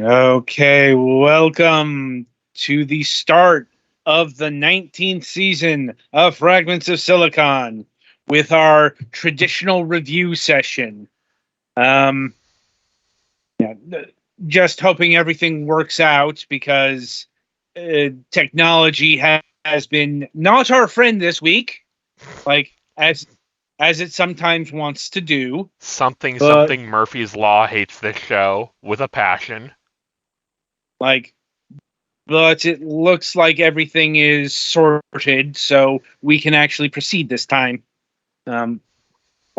Okay, welcome to the start of the 19th season of Fragments of Silicon with our traditional review session. Um, yeah, just hoping everything works out because technology has been not our friend this week, like as it sometimes wants to do. Something But something Murphy's Law hates this show with a passion. like but it looks like everything is sorted, so we can actually proceed this time. Um,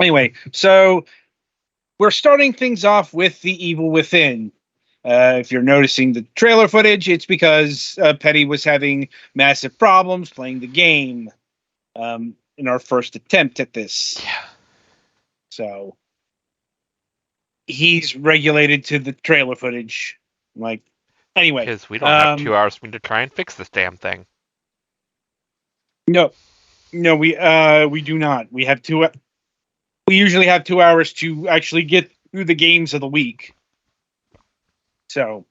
anyway, so we're starting things off with the evil within. If you're noticing the trailer footage, it's because Petty was having massive problems playing the game in our first attempt at this. Yeah. So he's regulated to the trailer footage. Like, anyway, Because we don't have 2 hours to try and fix this damn thing. no, no, we do not. We usually have 2 hours to actually get through the games of the week. So,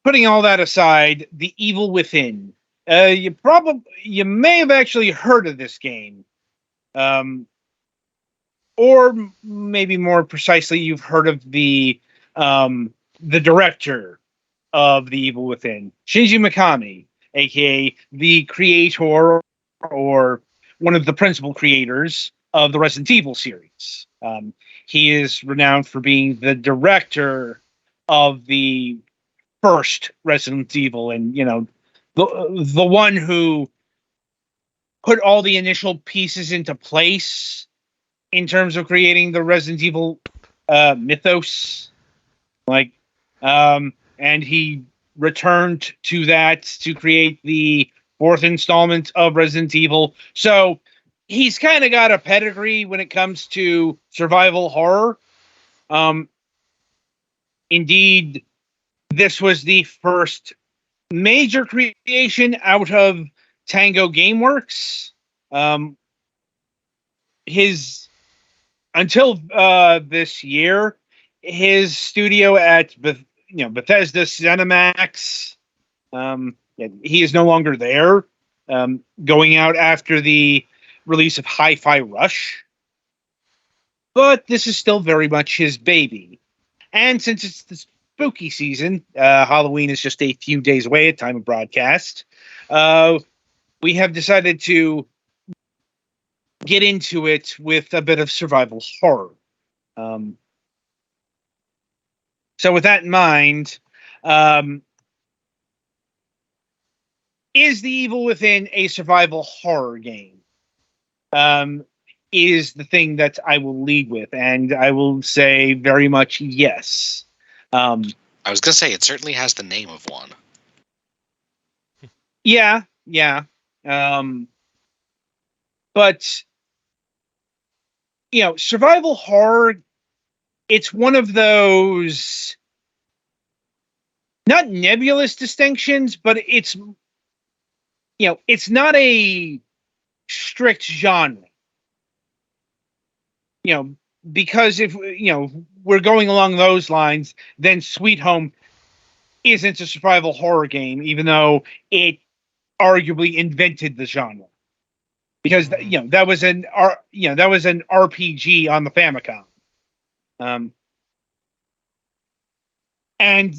putting all that aside, The Evil Within. You may have actually heard of this game, or maybe more precisely, you've heard of the director of The Evil Within, Shinji Mikami, aka the creator or one of the principal creators of the Resident Evil series. He is renowned for being the director of the first Resident Evil, and the one who put all the initial pieces into place in terms of creating the Resident Evil mythos. Like, and he returned to that to create the fourth installment of Resident Evil. So he's kind of got a pedigree when it comes to survival horror. Indeed, this was the first major creation out of Tango Gameworks. His until this year, his studio at Bethesda Cinemax, he is no longer there. Going out after the release of Hi-Fi Rush, but this is still very much his baby. And since it's the spooky season, Halloween is just a few days away at time of broadcast. We have decided to get into it with a bit of survival horror. So with that in mind, is The Evil Within a survival horror game? Is the thing that I will lead with, and I will say very much yes. I was going to say, it certainly has the name of one. Yeah. But, survival horror, it's one of those not nebulous distinctions, but it's not a strict genre. Because if we're going along those lines, then Sweet Home isn't a survival horror game, even though it arguably invented the genre. Because that was an RPG on the Famicom. And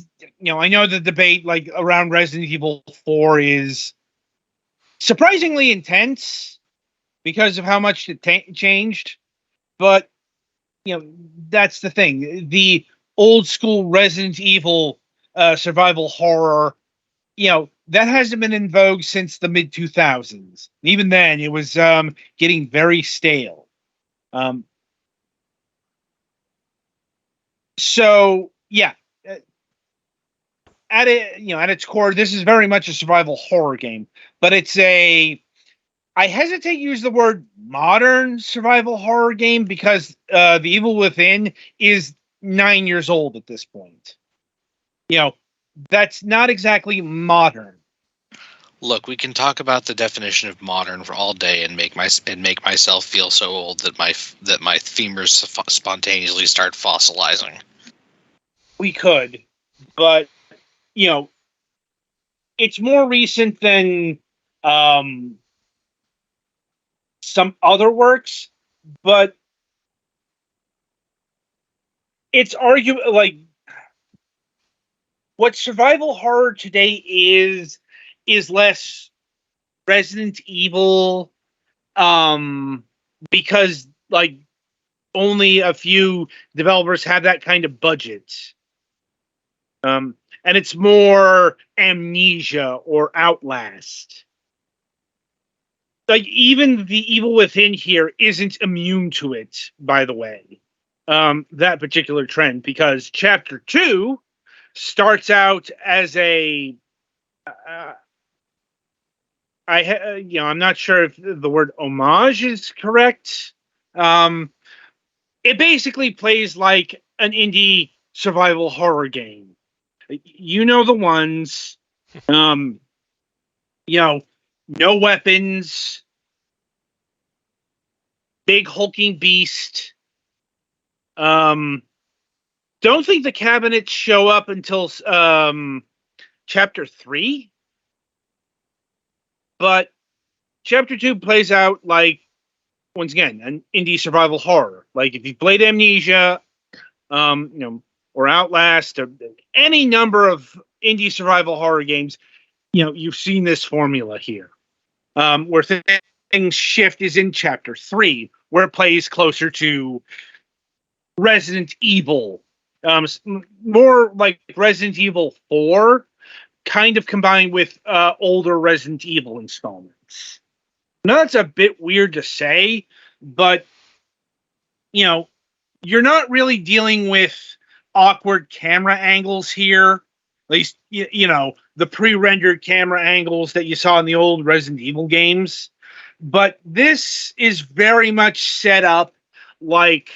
I know the debate like around Resident Evil 4 is surprisingly intense because of how much it changed. But that's the thing. The old school Resident Evil survival horror, that hasn't been in vogue since the mid 2000s. Even then, it was getting very stale. So yeah, at its core, this is very much a survival horror game, but it's I hesitate to use the word modern survival horror game because The Evil Within is 9 years old at this point. That's not exactly modern. Look, we can talk about the definition of modern for all day and make myself feel so old that my femurs spontaneously start fossilizing. We could, but you know, it's more recent than some other works, but it's arguable like what survival horror today is less Resident Evil, because like only a few developers have that kind of budget. And it's more Amnesia or Outlast. Like even the Evil Within here isn't immune to it, by the way. That particular trend, because chapter 2 starts out as a I'm not sure if the word homage is correct. It basically plays like an indie survival horror game. You know the ones. Um, no weapons, big hulking beast. Don't think the cabinets show up until chapter 3, but chapter 2 plays out like, once again, an indie survival horror. Like if you've played Amnesia, or Outlast, or any number of indie survival horror games, you've seen this formula here. Where things shift is in chapter 3, where it plays closer to Resident Evil, more like Resident Evil 4, kind of combined with older Resident Evil installments. Now that's a bit weird to say, but you're not really dealing with awkward camera angles here. At least the pre-rendered camera angles that you saw in the old Resident Evil games. But this is very much set up like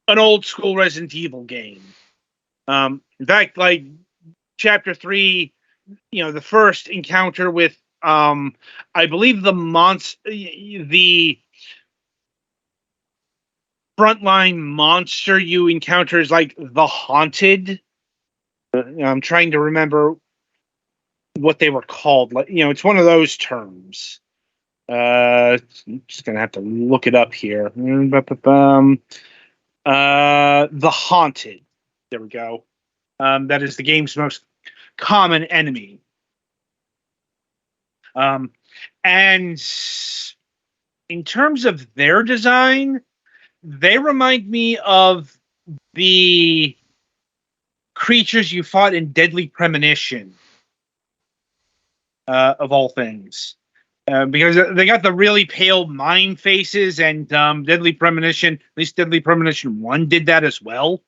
an old school Resident Evil game. In fact, like chapter 3, the first encounter with I believe the frontline monster you encounter is like the Haunted. I'm trying to remember what they were called. Like, it's one of those terms. I'm just gonna have to look it up here. The Haunted. There we go. That is the game's most common enemy. And in terms of their design, they remind me of the creatures you fought in Deadly Premonition, of all things. Because they got the really pale mime faces, and Deadly Premonition, at least Deadly Premonition 1 did that as well.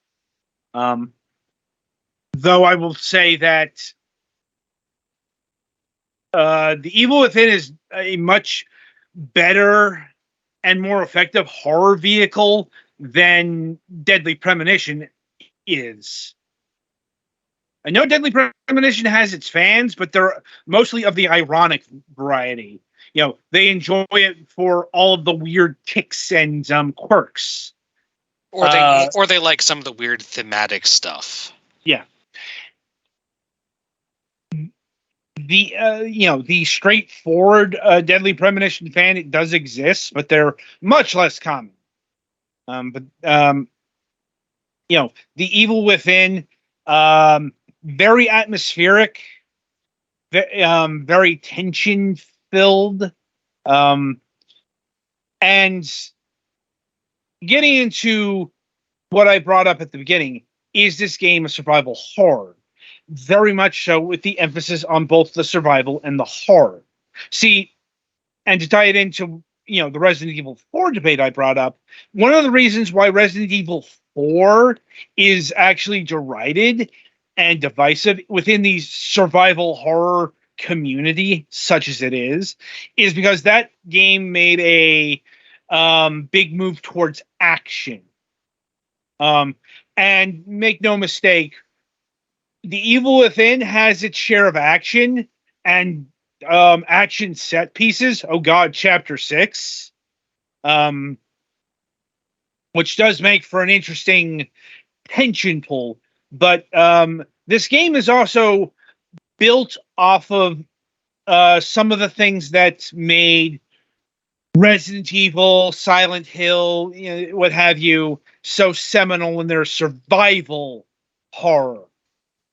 Though I will say that The Evil Within is a much better and more effective horror vehicle than Deadly Premonition is. I know Deadly Premonition has its fans, but they're mostly of the ironic variety. They enjoy it for all of the weird ticks and quirks. Or they like some of the weird thematic stuff. Yeah. The straightforward Deadly Premonition fan, it does exist, but they're much less common. The Evil Within, very atmospheric, very tension filled, and getting into what I brought up at the beginning, is this game a survival horror? Very much so, with the emphasis on both the survival and the horror. See, and to tie it into the Resident Evil 4 debate I brought up, one of the reasons why Resident Evil 4 is actually derided and divisive within the survival horror community, such as it is because that game made a big move towards action. And make no mistake, The Evil Within has its share of action and action set pieces. Oh God, chapter 6, which does make for an interesting tension pull. But this game is also built off of some of the things that made Resident Evil, Silent Hill, what have you, so seminal in their survival horror.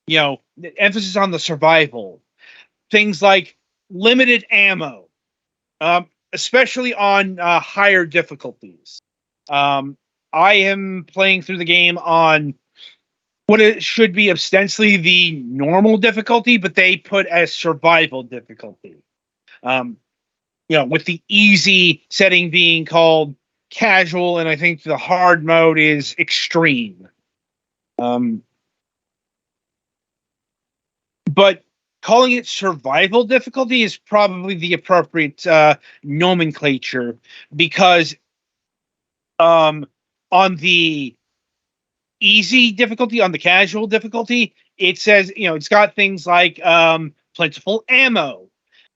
The emphasis on the survival. Things like limited ammo, especially on higher difficulties. I am playing through the game on what it should be ostensibly the normal difficulty, but they put as survival difficulty. With the easy setting being called casual, and I think the hard mode is extreme. But calling it survival difficulty is probably the appropriate nomenclature, because on the easy difficulty, on the casual difficulty, it says, it's got things like plentiful ammo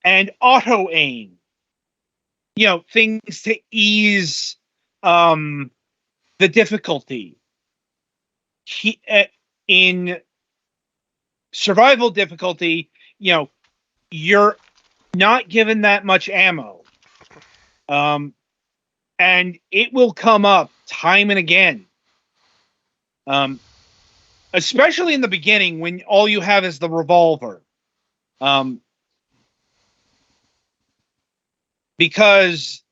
and auto aim, things to ease the difficulty. In survival difficulty, you're not given that much ammo. And it will come up time and again. Especially in the beginning when all you have is the revolver. Because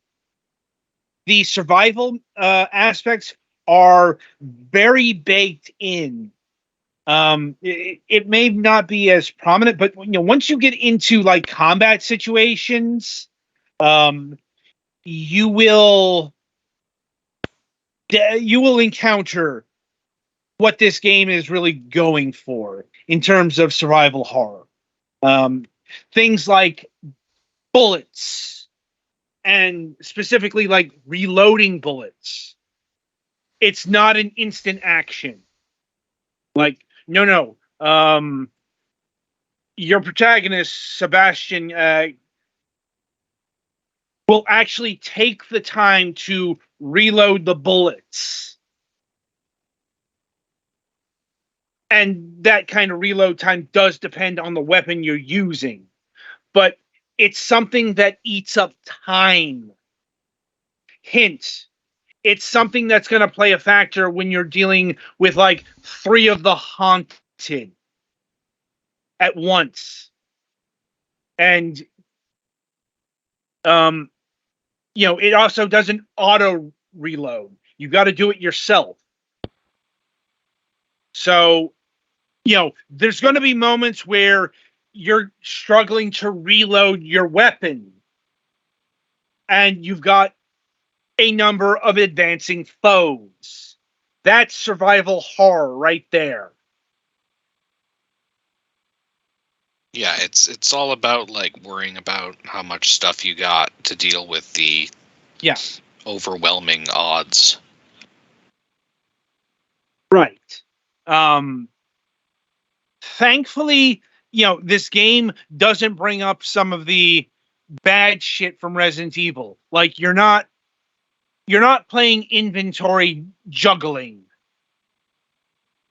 the survival aspects are very baked in. It may not be as prominent, but once you get into like combat situations, you will encounter what this game is really going for in terms of survival horror. Things like bullets, and specifically like reloading bullets. It's not an instant action. Like, no. Your protagonist, Sebastian, will actually take the time to reload the bullets. And that kind of reload time does depend on the weapon you're using. But it's something that eats up time. Hint, it's something that's going to play a factor when you're dealing with like 3 of the haunted at once. And it also doesn't auto reload. You've got to do it yourself. So, there's going to be moments where you're struggling to reload your weapon, and you've got a number of advancing foes. That's survival horror right there. Yeah, it's all about like worrying about how much stuff you got to deal with the overwhelming odds. Right. Thankfully, this game doesn't bring up some of the bad shit from Resident Evil. Like, you're not playing inventory juggling.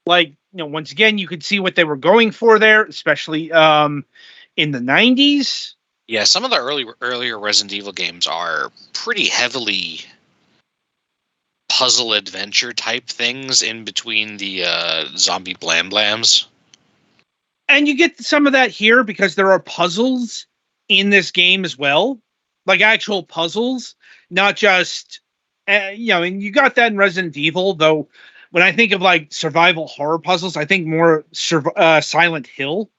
Like, once again, you could see what they were going for there, especially in the 90s. Yeah, some of the earlier Resident Evil games are pretty heavily puzzle adventure type things in between the zombie blam blams. And you get some of that here because there are puzzles in this game as well. Like actual puzzles, not just, and you got that in Resident Evil, though. When I think of like survival horror puzzles, I think more Silent Hill.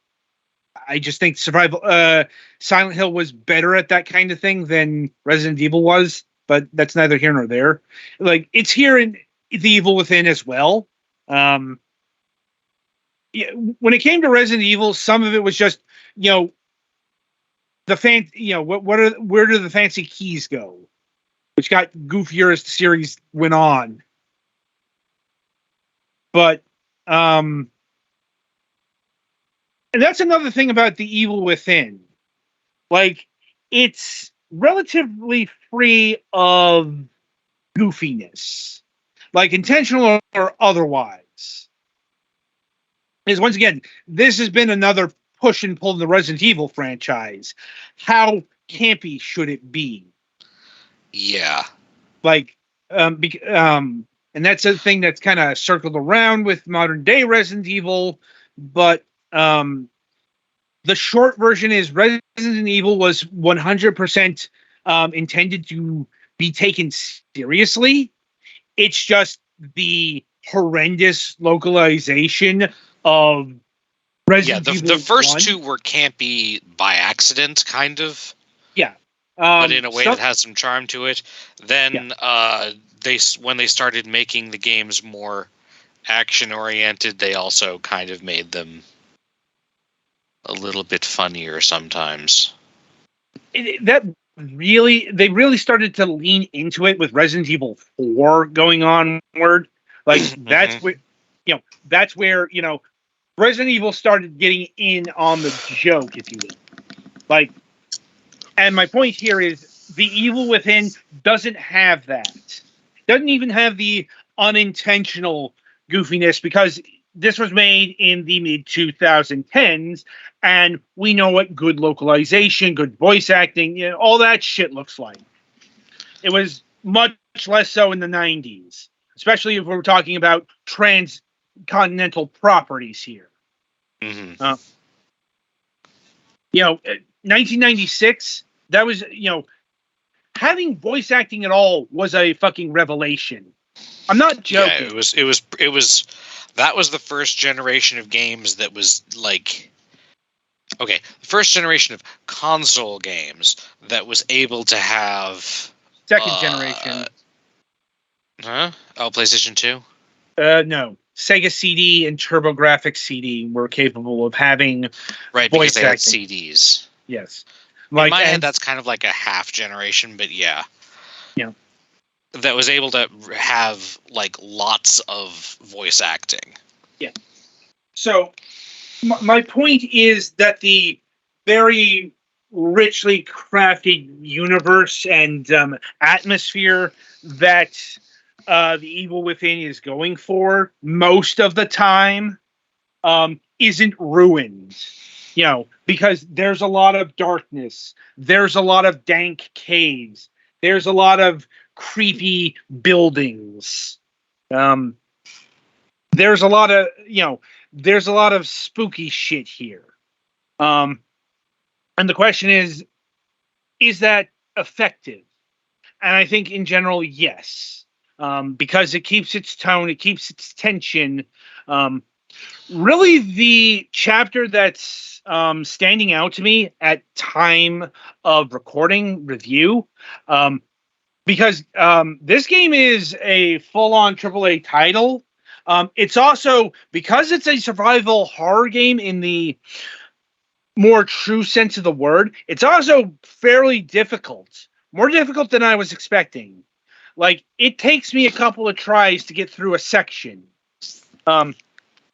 I just think Silent Hill was better at that kind of thing than Resident Evil was, but that's neither here nor there. Like, it's here in The Evil Within as well. When it came to Resident Evil, some of it was just, where do the fancy keys go? Which got goofier as the series went on. But, and that's another thing about The Evil Within. Like, it's relatively free of goofiness. Like, intentional or otherwise. is, once again, this has been another push and pull in the Resident Evil franchise. How campy should it be? Yeah. Like, and that's a thing that's kind of circled around with modern day Resident Evil, but the short version is Resident Evil was 100% intended to be taken seriously. It's just the horrendous localization of Resident Evil. The first 1. two were campy by accident, kind of. Yeah. But in a way that has some charm to it. Then when they started making the games more action oriented, they also kind of made them a little bit funnier sometimes. They really started to lean into it with Resident Evil 4 going onward. Like that's where Resident Evil started getting in on the joke, if you will. Like, and my point here is the Evil Within doesn't have that. Doesn't even have the unintentional goofiness, because this was made in the mid 2010s, and we know what good localization, good voice acting, all that shit looks like. It was much less so in the 90s, especially if we're talking about transcontinental properties here. Mm-hmm. 1996, that was, having voice acting at all was a fucking revelation. I'm not joking. Yeah, it was that was the first generation of games that was like, okay, the first generation of console games that was able to have second generation. Huh? Oh, PlayStation 2? No. Sega CD and TurboGrafx CD were capable of having because they had CDs. Yes. In my head, that's kind of like a half generation, but yeah. Yeah. That was able to have like lots of voice acting. Yeah. So my point is that the very richly crafted universe and atmosphere that the Evil Within is going for most of the time isn't ruined. Because there's a lot of darkness. There's a lot of dank caves. There's a lot of creepy buildings. There's a lot of spooky shit here. And the question is that effective? And I think in general, yes. Because it keeps its tone, it keeps its tension. Really, the chapter that's standing out to me at time of recording review, because this game is a full-on AAA title. It's also, because it's a survival horror game in the more true sense of the word, it's also fairly difficult. More difficult than I was expecting. Like, it takes me a couple of tries to get through a section.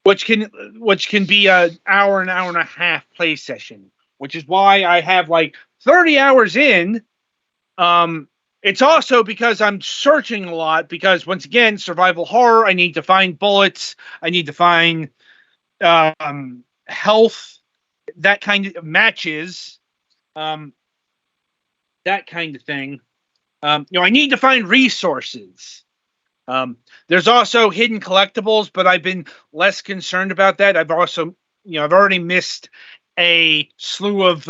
Which can be an hour and a half play session, which is why I have like 30 hours in. It's also because I'm searching a lot, because once again, survival horror, I need to find bullets, I need to find health, that kind of matches, that kind of thing. I need to find resources. There's also hidden collectibles, but I've been less concerned about that. I've also, I've already missed a slew of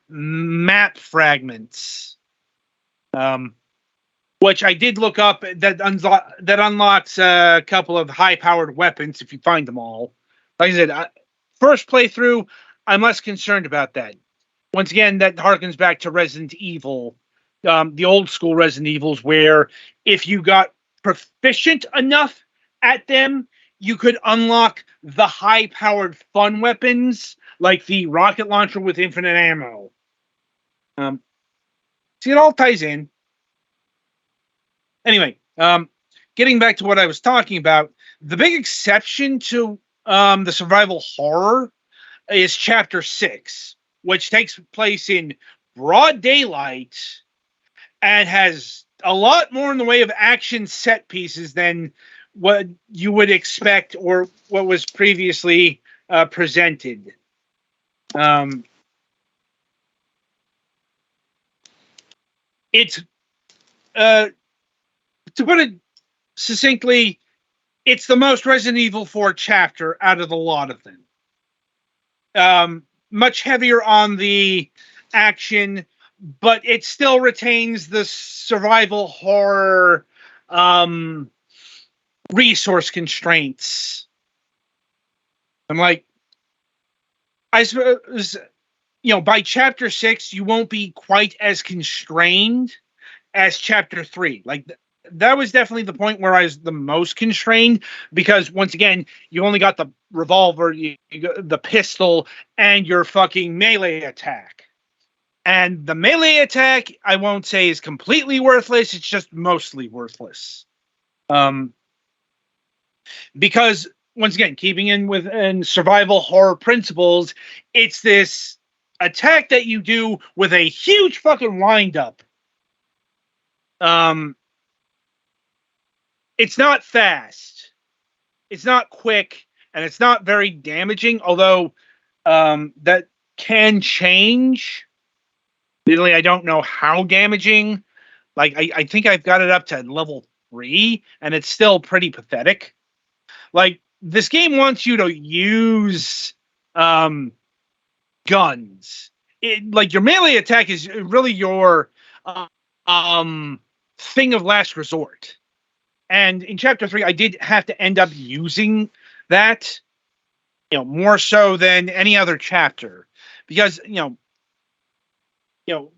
map fragments, which I did look up. That unlocks a couple of high-powered weapons if you find them all. Like I said, first playthrough, I'm less concerned about that. Once again, that harkens back to Resident Evil, the old school Resident Evils, where if you got proficient enough at them, you could unlock the high-powered fun weapons, like the rocket launcher with infinite ammo. See, it all ties in. Anyway, getting back to what I was talking about, the big exception to the survival horror is Chapter 6, which takes place in broad daylight and has a lot more in the way of action set pieces than what you would expect, or what was previously presented. It's to put it succinctly, it's the most Resident Evil 4 chapter out of the lot of them. Much heavier on the action, but it still retains the survival horror resource constraints. I'm like, I suppose, by chapter 6, you won't be quite as constrained as chapter 3. Like, that was definitely the point where I was the most constrained, because once again, you only got the revolver, you got the pistol, and your fucking melee attack. And the melee attack, I won't say is completely worthless, it's just mostly worthless. Because, once again, keeping in with survival horror principles, it's this attack that you do with a huge fucking wind-up. It's not fast, it's not quick, and it's not very damaging, although that can change. Literally, I don't know how damaging. Like, I think I've got it up to level 3, and it's still pretty pathetic. Like, this game wants you to use guns. Like, your melee attack is really your thing of last resort. And in chapter 3, I did have to end up using that, more so than any other chapter, because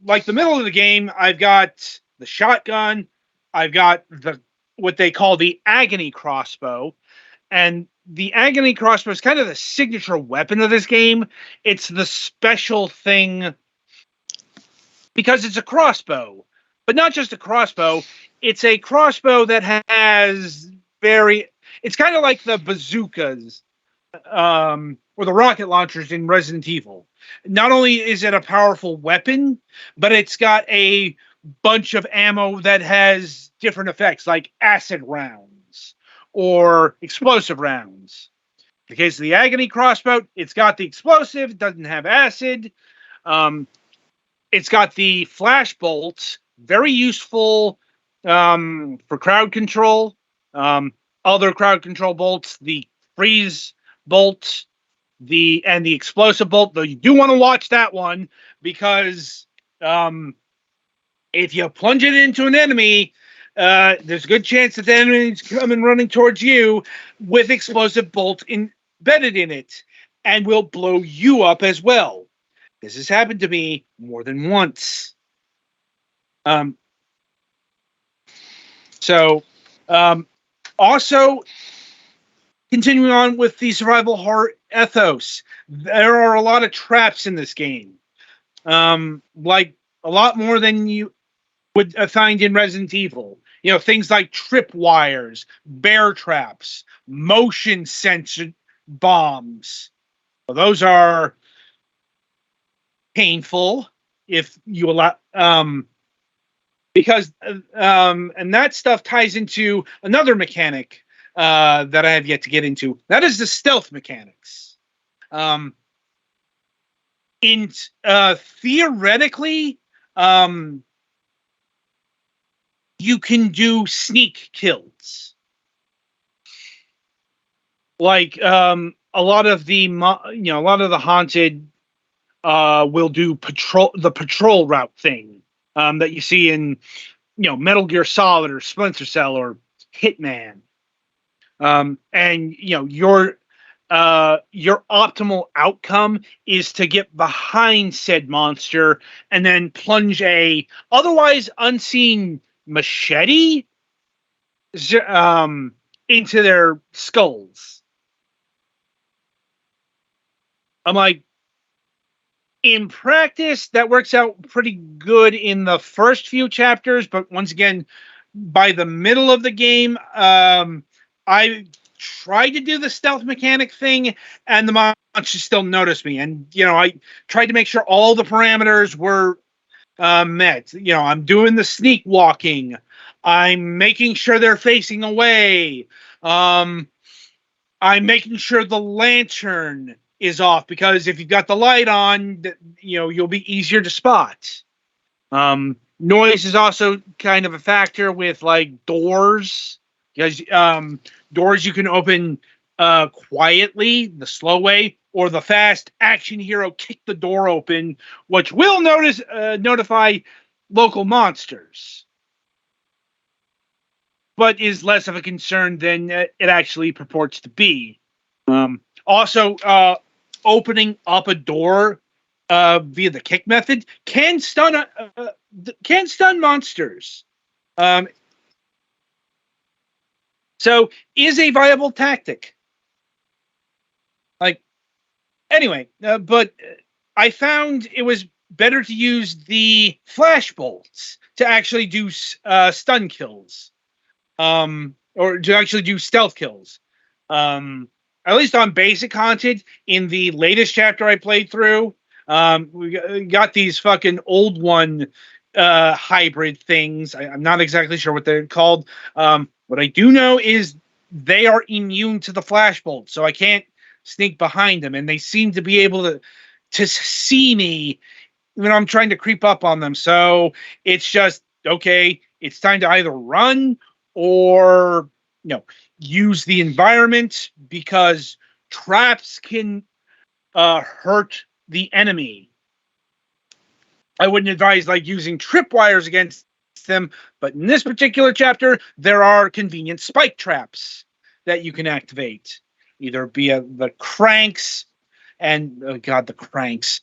like the middle of the game, I've got the shotgun, I've got what they call the agony crossbow, and the agony crossbow is kind of the signature weapon of this game. It's the special thing because it's a crossbow, but not just a crossbow. It's a crossbow that has it's kind of like the bazookas or the rocket launchers in Resident Evil. Not only is it a powerful weapon, but it's got a bunch of ammo that has different effects, like acid rounds or explosive rounds. In the case of the agony crossbow, it's got the explosive, it doesn't have acid. It's got the flash bolts, very useful for crowd control. Other crowd control bolts, the freeze bolt, and the explosive bolt, though you do want to watch that one, because if you plunge it into an enemy, there's a good chance that the enemy's coming running towards you with explosive bolt embedded in it, and will blow you up as well. This has happened to me more than once. Also, continuing on with the survival horror ethos, there are a lot of traps in this game. Like, a lot more than you would find in Resident Evil. Things like tripwires, bear traps, motion sensor bombs. Well, those are painful if you allow, because and that stuff ties into another mechanic that I have yet to get into. That is the stealth mechanics. Theoretically, you can do sneak kills. Like, a lot of the haunted will do the patrol route thing that you see in Metal Gear Solid or Splinter Cell or Hitman. And your optimal outcome is to get behind said monster and then plunge a otherwise unseen machete into their skulls. I'm like, in practice, that works out pretty good in the first few chapters, but once again, by the middle of the game, I tried to do the stealth mechanic thing, and the monsters still noticed me. And, I tried to make sure all the parameters were met. I'm doing the sneak walking. I'm making sure they're facing away. I'm making sure the lantern is off, because if you've got the light on, you'll be easier to spot. Noise is also kind of a factor with like doors, because doors you can open quietly, the slow way, or the fast action hero kick the door open, which will notify local monsters, but is less of a concern than it actually purports to be. Also, opening up a door via the kick method can stun monsters. So is a viable tactic. Anyway, but I found it was better to use the flash bolts to actually do stun kills, or to actually do stealth kills. At least on basic content, in the latest chapter I played through, we got these fucking old one hybrid things. I'm not exactly sure what they're called. What I do know is they are immune to the flash bolt, so I can't sneak behind them, and they seem to be able to see me when I'm trying to creep up on them. So it's just, okay, it's time to either run or use the environment, because traps can hurt the enemy. I wouldn't advise using tripwires against them, but in this particular chapter, there are convenient spike traps that you can activate, either via the cranks, and the cranks.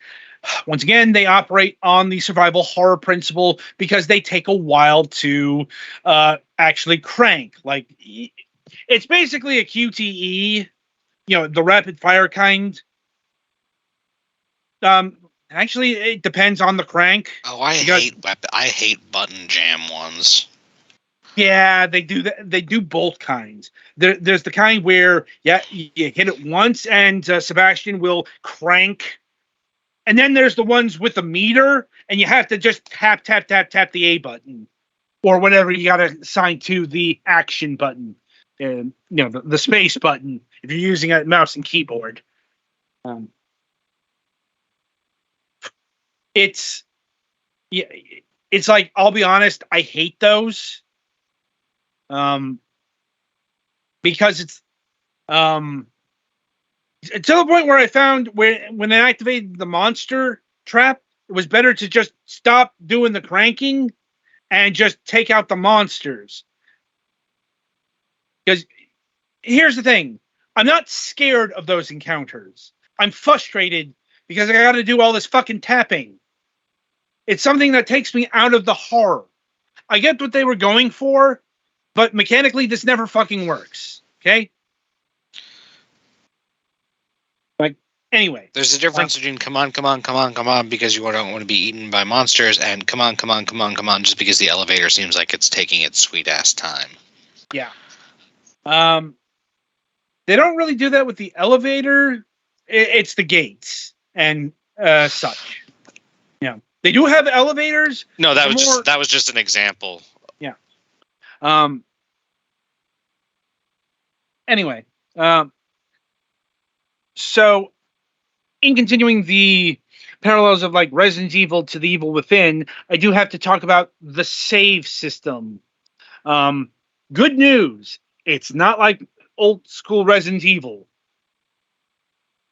Once again, they operate on the survival horror principle, because they take a while to actually crank. It's basically a QTE, the rapid fire kind. Actually, it depends on the crank. Oh, I hate button jam ones. Yeah, they do that. They do both kinds. There's the kind where you hit it once and Sebastian will crank, and then there's the ones with the meter, and you have to just tap the A button, or whatever you got to assign to the action button, and the space button if you're using a mouse and keyboard. It's like, I'll be honest, I hate those. Because it's to the point where I found when I activated the monster trap, it was better to just stop doing the cranking and just take out the monsters. Because here's the thing, I'm not scared of those encounters. I'm frustrated because I got to do all this fucking tapping. It's something that takes me out of the horror. I get what they were going for, but mechanically, this never fucking works. Okay? Anyway. There's a difference between come on, because you don't want to be eaten by monsters, and come on, just because the elevator seems like it's taking its sweet-ass time. Yeah. They don't really do that with the elevator. It's the gates and such. They do have elevators. No, that was just an example. Yeah. Anyway, so in continuing the parallels of Resident Evil to the Evil Within, I do have to talk about the save system. Good news, it's not like old school Resident Evil.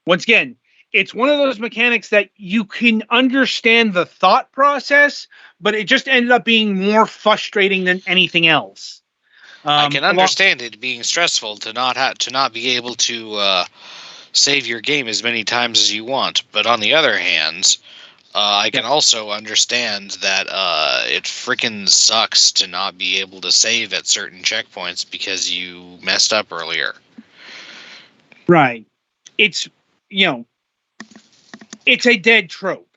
Once again, it's one of those mechanics that you can understand the thought process, but it just ended up being more frustrating than anything else. I can understand it being stressful to not be able to save your game as many times as you want, but on the other hand, I can also understand that it freaking sucks to not be able to save at certain checkpoints because you messed up earlier. Right. It's it's a dead trope.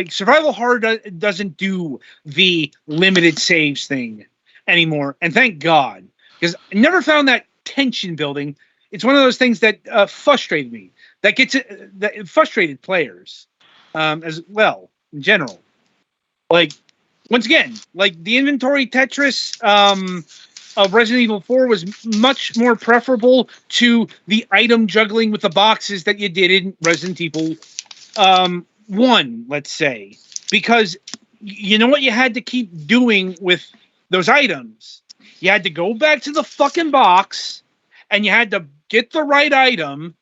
Survival horror doesn't do the limited saves thing anymore, and thank God, because I never found that tension building. It's one of those things that frustrated me. That frustrated players as well in general. Once again, the inventory Tetris of Resident Evil 4 was much more preferable to the item juggling with the boxes that you did in Resident Evil 1, let's say. Because you know what you had to keep doing with those items? You had to go back to the fucking box, and you had to get the right item,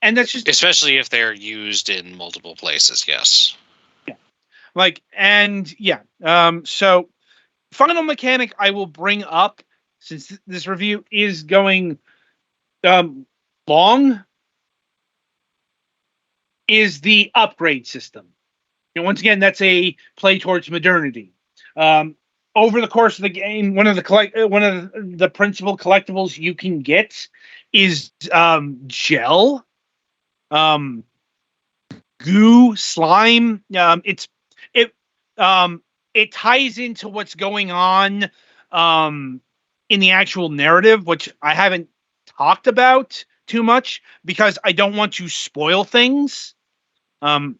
and that's just... Especially if they're used in multiple places, yes. Yeah. Like, and yeah. So, final mechanic I will bring up, since this review is going long, is the upgrade system. And once again, that's a play towards modernity. Over the course of the game, one of the principal collectibles you can get is gel, goo, slime. It ties into what's going on in the actual narrative, which I haven't talked about too much because I don't want to spoil things. But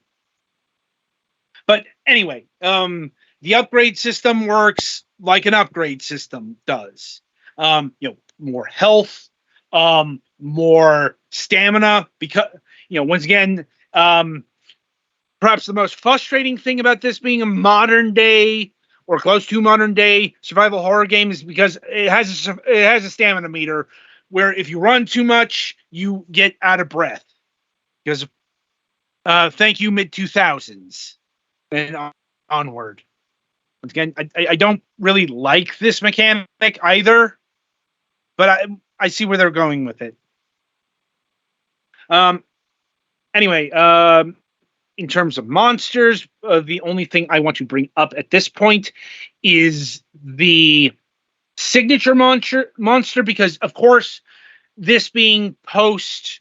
anyway, the upgrade system works like an upgrade system does. More health, more stamina, because, once again, perhaps the most frustrating thing about this being a modern day or close to modern day survival horror game is because it has a stamina meter where if you run too much, you get out of breath. Because thank you, mid-2000s and onward. Once again, I don't really like this mechanic either, but I see where they're going with it. Anyway, in terms of monsters, the only thing I want to bring up at this point is the signature monster, because, of course, this being post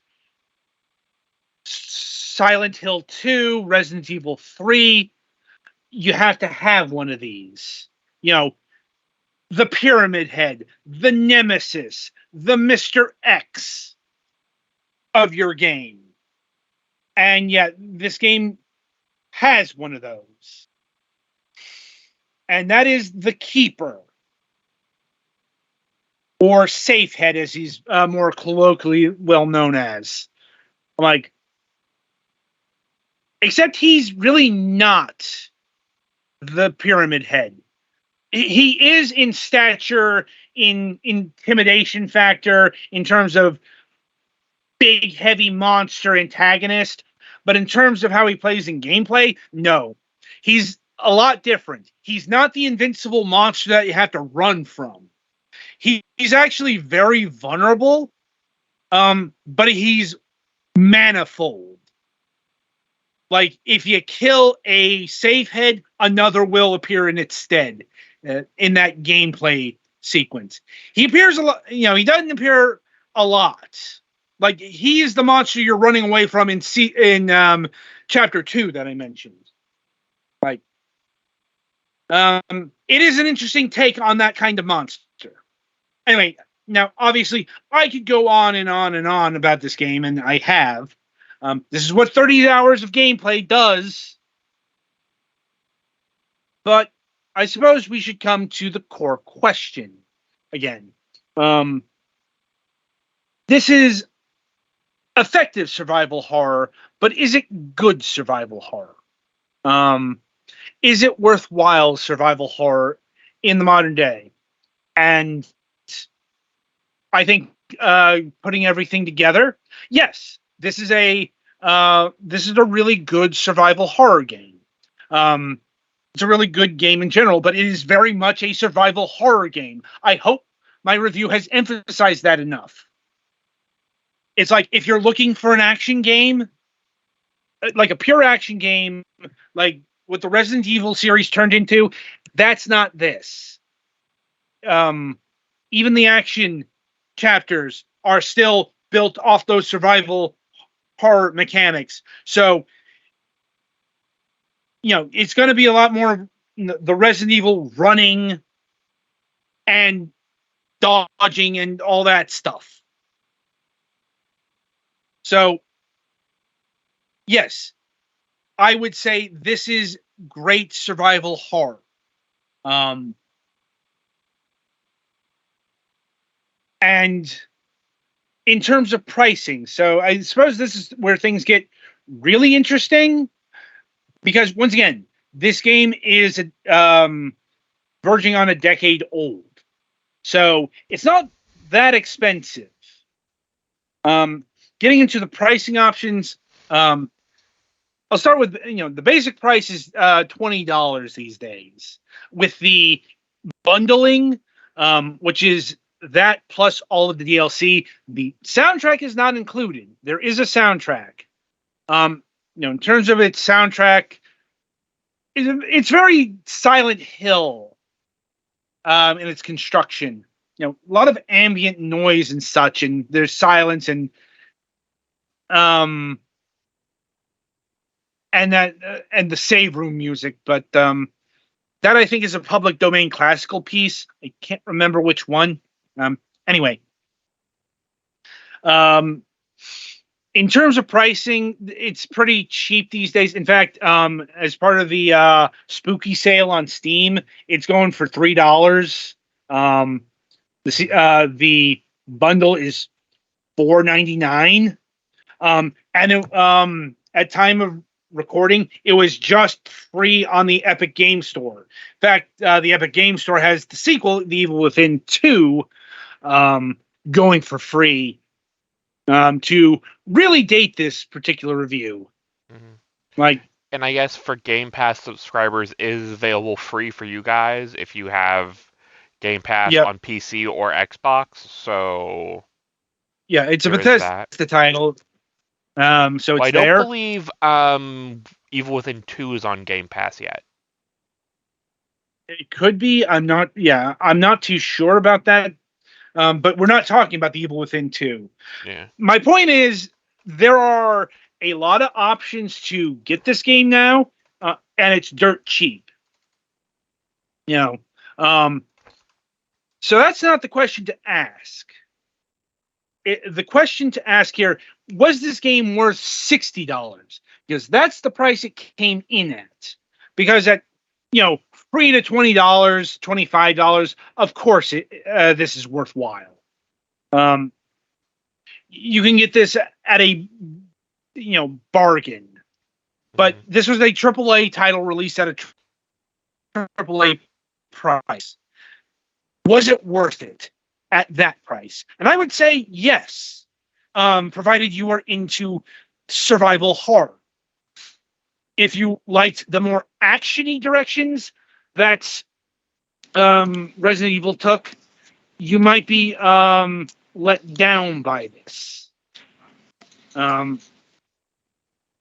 Silent Hill 2, Resident Evil 3, you have to have one of these. The Pyramid Head, the Nemesis, the Mr. X of your game. And yet, this game has one of those. And that is the Keeper. Or Safe Head, as he's more colloquially well known as. Except he's really not the Pyramid Head. He is in stature, in intimidation factor, in terms of big, heavy monster antagonist. But in terms of how he plays in gameplay, no. He's a lot different. He's not the invincible monster that you have to run from. He's actually very vulnerable, but he's manifold. Like, if you kill a Safe Head, another will appear in its stead in that gameplay sequence. He appears a lot, he doesn't appear a lot. Like, he is the monster you're running away from in chapter 2 that I mentioned. Like, it is an interesting take on that kind of monster. Anyway, now, obviously, I could go on and on and on about this game, and I have. This is what 30 hours of gameplay does. But I suppose we should come to the core question again. This is effective survival horror, but is it good survival horror? Is it worthwhile survival horror in the modern day? And I think putting everything together, yes, this is a really good survival horror game. It's a really good game in general, but it is very much a survival horror game. I hope my review has emphasized that enough. It's like, if you're looking for an action game, like a pure action game, like what the Resident Evil series turned into, that's not this. Even the action chapters are still built off those survival horror mechanics. So, it's going to be a lot more the Resident Evil running and dodging and all that stuff. So, yes, I would say this is great survival horror. And in terms of pricing, so I suppose this is where things get really interesting, because once again, this game is verging on a decade old, so it's not that expensive. Getting into the pricing options, I'll start with the basic price is $20 these days with the bundling, which is that plus all of the DLC. The soundtrack is not included. There is a soundtrack. In terms of its soundtrack, it's very Silent Hill in its construction. A lot of ambient noise and such, and there's silence and the save room music, but that I think is a public domain classical piece. I can't remember which one. Anyway, in terms of pricing, it's pretty cheap these days. In fact, as part of the spooky sale on Steam, it's going for $3. The bundle is $4.99. And at time of recording, it was just free on the Epic Game Store. In fact, the Epic Game Store has the sequel, The Evil Within 2, going for free to really date this particular review. Mm-hmm. And I guess for Game Pass subscribers, is available free for you guys if you have Game Pass on PC or Xbox. So yeah, it's a Bethesda title. So it's I there. don't believe Evil Within 2 is on Game Pass yet. It could be. I'm not too sure about that. But we're not talking about the Evil Within 2. Yeah. My point is, there are a lot of options to get this game now, and it's dirt cheap. So that's not the question to ask. The question to ask here, was this game worth $60? Because that's the price it came in at. Because at, free to $20, $25, of course this is worthwhile. You can get this at a, bargain. But this was a AAA title released at a AAA price. Was it worth it at that price? And I would say yes, provided you are into survival horror. If you liked the more action-y directions that Resident Evil took, you might be let down by this.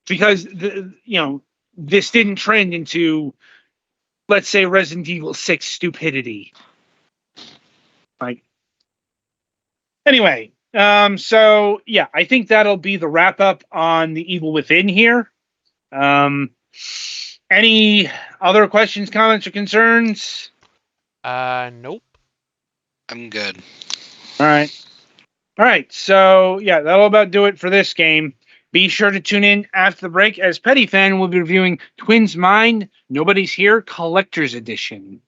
Because this didn't trend into, let's say, Resident Evil 6 stupidity. Anyway, so yeah, I think that'll be the wrap up on the Evil Within here. Any other questions, comments, or concerns? Nope. I'm good. All right. So yeah, that'll about do it for this game. Be sure to tune in after the break, as Petty Fan will be reviewing Twins Mind, Nobody's Here Collector's Edition.